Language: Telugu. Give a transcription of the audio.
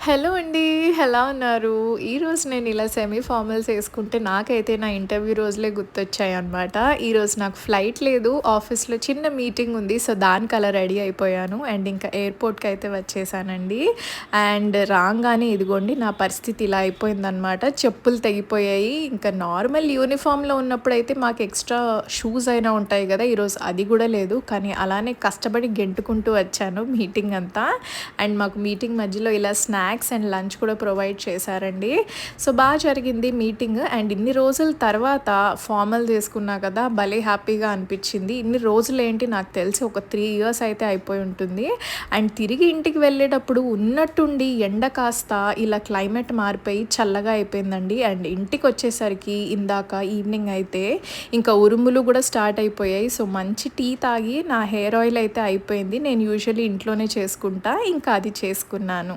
హలో అండి. ఎలా ఉన్నారు? ఈరోజు నేను ఇలా సెమీ ఫార్మల్స్ ఏసుకుంటే నాకైతే నా ఇంటర్వ్యూ రోజులే గుర్తొచ్చాయన్నమాట. ఈరోజు నాకు ఫ్లైట్ లేదు. ఆఫీస్‌లో చిన్న మీటింగ్ ఉంది. సో, దానికి అలా రెడీ అయిపోయాను. అండ్ ఇంకా ఎయిర్‌పోర్ట్‌కైతే వచ్చేసానండి. అండ్ రాంగానే ఇదిగోండి నా పరిస్థితి ఇలా అయిపోయిందనమాట. చెప్పులు తెగిపోయాయి. ఇంకా నార్మల్ యూనిఫామ్‌లో ఉన్నప్పుడైతే మాకు ఎక్స్‌ట్రా షూస్ అయినా ఉంటాయి గదా! ఈరోజు అది గూడా లేదు. కానీ అలానే కష్టపడి గెంటుకుంటూ వచ్చాను మీటింగ్ అంతా. అండ్ మాకు మీటింగ్ మధ్యలో ఇలా స్నాక్స్ అండ్ లంచ్ కూడా ప్రొవైడ్ చేశారండి. సో, జరిగింది మీటింగ్. అండ్ ఇన్ని రోజుల తర్వాత ఫార్మల్ చేసుకున్నా కదా! భలే హ్యాపీగా అనిపించింది. ఇన్ని రోజులేంటి నాకు తెలిసి ఒక 3 ఇయర్స్ అయితే అయిపోయి ఉంటుంది. అండ్ తిరిగి ఇంటికి వెళ్ళేటప్పుడు ఉన్నట్టుండి ఎండ కాస్త ఇలా క్లైమేట్ మారిపోయి చల్లగా అయిపోయిందండి. అండ్ ఇంటికొచ్చేసరికి ఇందాక ఈవినింగ్ అయితే ఇంకా ఉరుములు కూడా స్టార్ట్ అయిపోయాయి. సో, మంచి టీ తాగి నా హెయిర్ ఆయిల్ అయితే అయిపోయింది. నేను యూజువల్లీ ఇంట్లోనే చేసుకుంటా. ఇంకా అది చేసుకున్నాను.